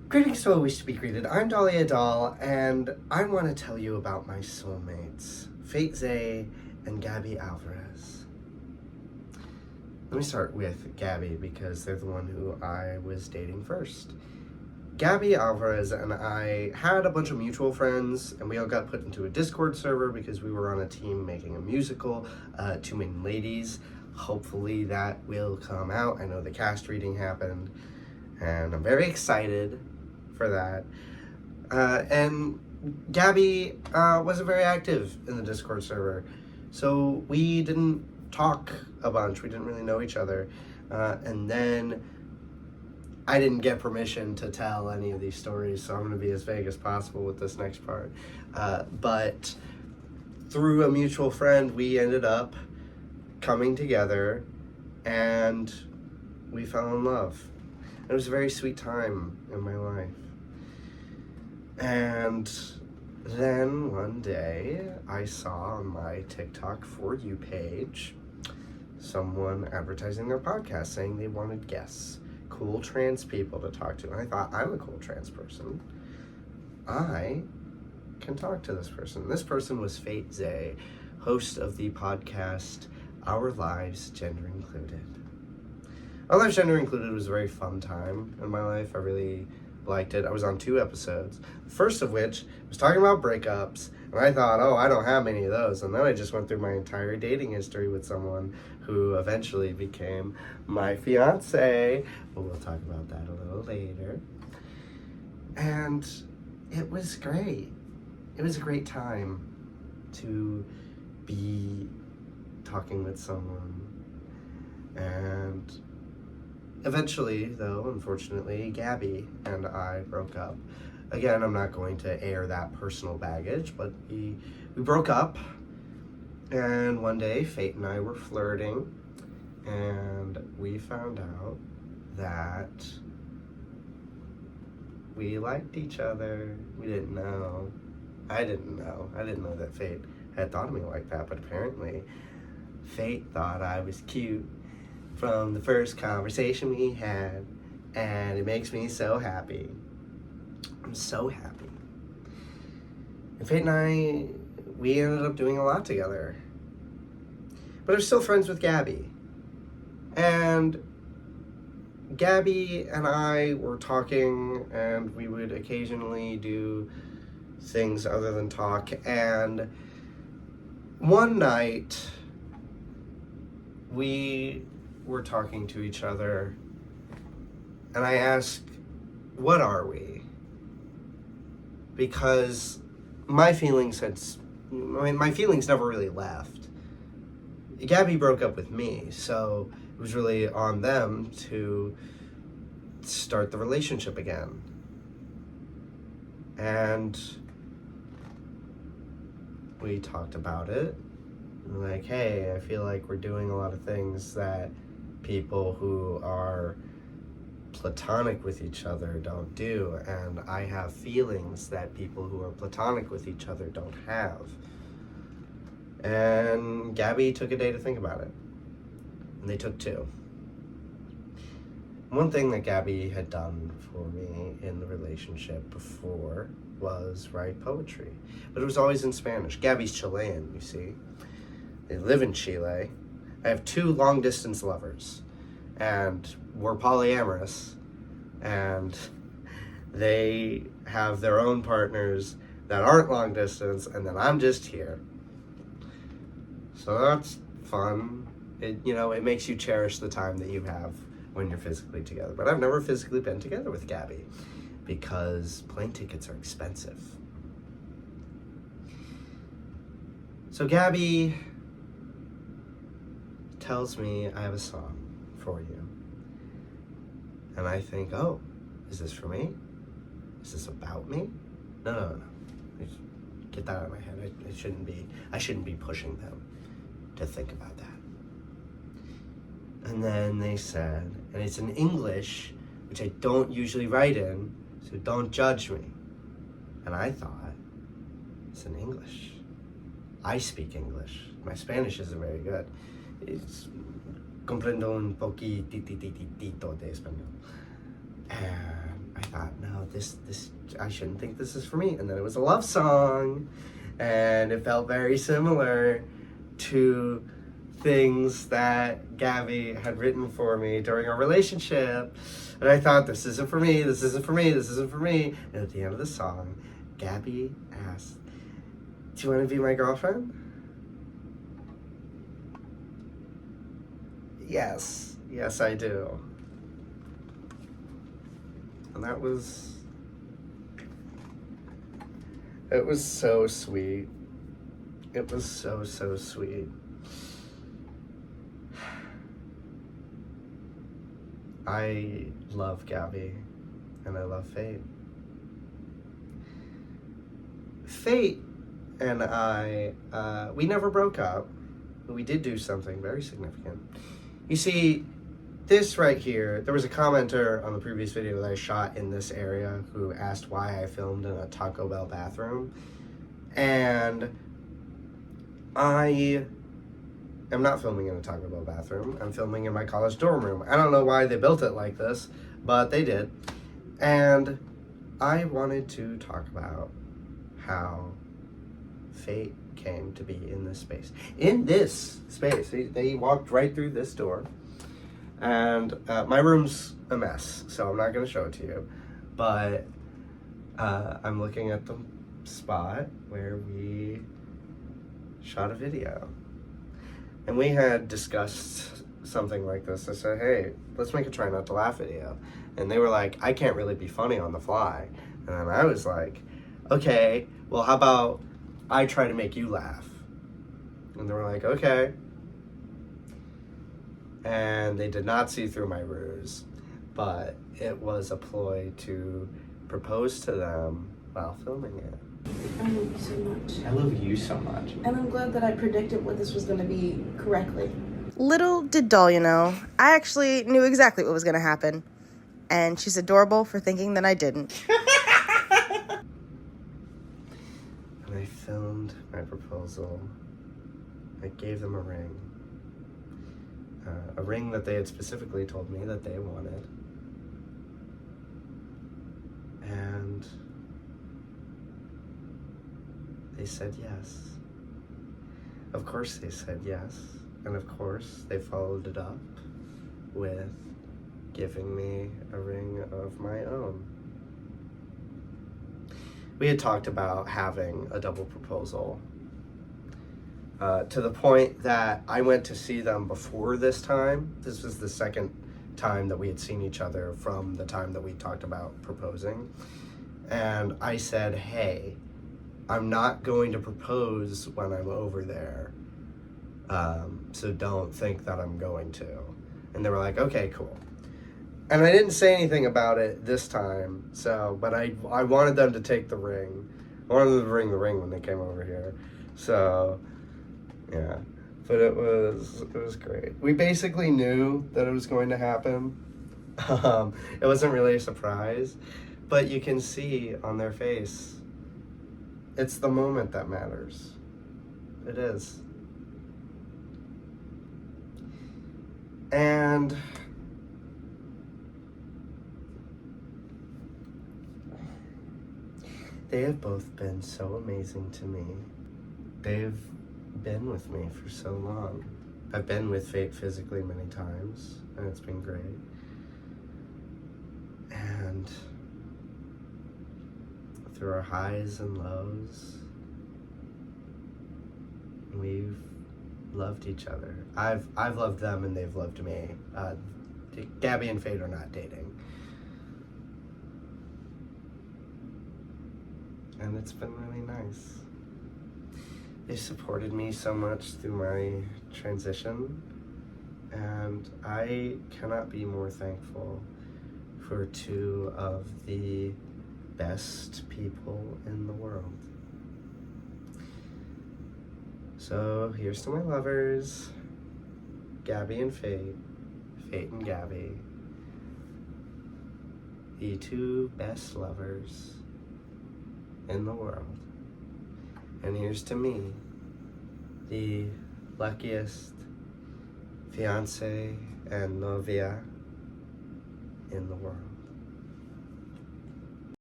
Greetings to a wish to be greeted. I'm Dahlia Dahl, and I want to tell you about my soulmates, Fate Zay and Gabby Alvarez. Let me start with Gabby because they're the one who I was dating first. Gabby Alvarez and I had a bunch of mutual friends, and we all got put into a Discord server because we were on a team making a musical, Two Maiden Ladies. Hopefully that will come out. I know the cast reading happened, and I'm very excited for that. And Gabby wasn't very active in the Discord server, so we didn't talk a bunch. We didn't really know each other. And then I didn't get permission to tell any of these stories, so I'm going to be as vague as possible with this next part. But through a mutual friend, we ended up coming together, and we fell in love. It was a very sweet time in my life. And then one day, I saw on my TikTok For You page someone advertising their podcast saying they wanted guests, cool trans people to talk to. And I thought, I'm a cool trans person. I can talk to this person. This person was Fate Zay, host of the podcast Our Lives Gender Included. Our Lives Gender Included was a very fun time in my life. I really liked it. I was on 2 episodes, the first of which was talking about breakups, and I thought, oh, I don't have many of those. And then I just went through my entire dating history with someone who eventually became my fiance. But we'll talk about that a little later. And it was great. It was a great time to be talking with someone. And eventually, though, unfortunately, Gabby and I broke up. Again, I'm not going to air that personal baggage, but we broke up. And one day, Fate and I were flirting, and we found out that we liked each other. We didn't know. I didn't know. I didn't know that Fate had thought of me like that, but apparently Fate thought I was cute from the first conversation we had, and it makes me so happy. I'm so happy. And Fate and I, we ended up doing a lot together. But I'm still friends with Gabby. And Gabby and I were talking, and we would occasionally do things other than talk. And one night, we were talking to each other, and I asked, what are we? Because my feelings never really left. Gabby broke up with me, so it was really on them to start the relationship again. And we talked about it. Like, hey, I feel like we're doing a lot of things that people who are platonic with each other don't do, and I have feelings that people who are platonic with each other don't have. And Gabby took a day to think about it, and they took 2. One thing that Gabby had done for me in the relationship before was write poetry, but it was always in Spanish. Gabby's Chilean, you see. They live in Chile. I have 2 long-distance lovers, and we're polyamorous, and they have their own partners that aren't long-distance, and then I'm just here. So that's fun. It makes you cherish the time that you have when you're physically together. But I've never physically been together with Gabby because plane tickets are expensive. So Gabby tells me I have a song for you. And I think, oh, is this for me? Is this about me? No. Get that out of my head. I shouldn't be pushing them to think about that. And then they said, and it's in English, which I don't usually write in, so don't judge me. And I thought, it's in English. I speak English. My Spanish isn't very good. It's comprendo un poquitito de español. And I thought, no, this I shouldn't think this is for me. And then it was a love song, and it felt very similar to things that Gabby had written for me during our relationship. And I thought, this isn't for me, this isn't for me, this isn't for me. And at the end of the song, Gabby asked, do you want to be my girlfriend? Yes, I do. And it was so sweet. It was so sweet. I love Gabby, and I love Fate. Fate and I, we never broke up, but we did do something very significant. You see, this right here, there was a commenter on the previous video that I shot in this area who asked why I filmed in a Taco Bell bathroom. And I am not filming in a Taco Bell bathroom. I'm filming in my college dorm room. I don't know why they built it like this, but they did. And I wanted to talk about how Fate came to be in this space. In this space, they walked right through this door. And my room's a mess, so I'm not going to show it to you. But I'm looking at the spot where we shot a video. And we had discussed something like this. I said, hey, let's make a try not to laugh video. And they were like, I can't really be funny on the fly. And then I was like, okay, well, how about I try to make you laugh? And they were like, okay. And they did not see through my ruse, but it was a ploy to propose to them while filming it. I love you so much. I love you so much. And I'm glad that I predicted what this was going to be correctly. Little did Dahlia know, I actually knew exactly what was going to happen. And she's adorable for thinking that I didn't. And I filmed my proposal. I gave them a ring. A ring that they had specifically told me that they wanted. And they said yes. Of course they said yes. And of course they followed it up with giving me a ring of my own. We had talked about having a double proposal. To the point that I went to see them before this time. This was the second time that we had seen each other from the time that we talked about proposing. And I said, hey, I'm not going to propose when I'm over there. So don't think that I'm going to. And they were like, okay, cool. And I didn't say anything about it this time. But I wanted them to take the ring. I wanted them to bring the ring when they came over here. So, yeah, but it was great. We basically knew that it was going to happen. It wasn't really a surprise, but you can see on their face, it's the moment that matters. It is. And they have both been so amazing to me. They've been with me for so long. I've been with Fate physically many times, and it's been great. And through our highs and lows, we've loved each other. I've loved them, and they've loved me. Gabby and Fate are not dating. And it's been really nice. They supported me so much through my transition, and I cannot be more thankful for two of the best people in the world. So here's to my lovers, Gabby and Fate, Fate and Gabby, the two best lovers in the world. And here's to me, the luckiest fiance and novia in the world.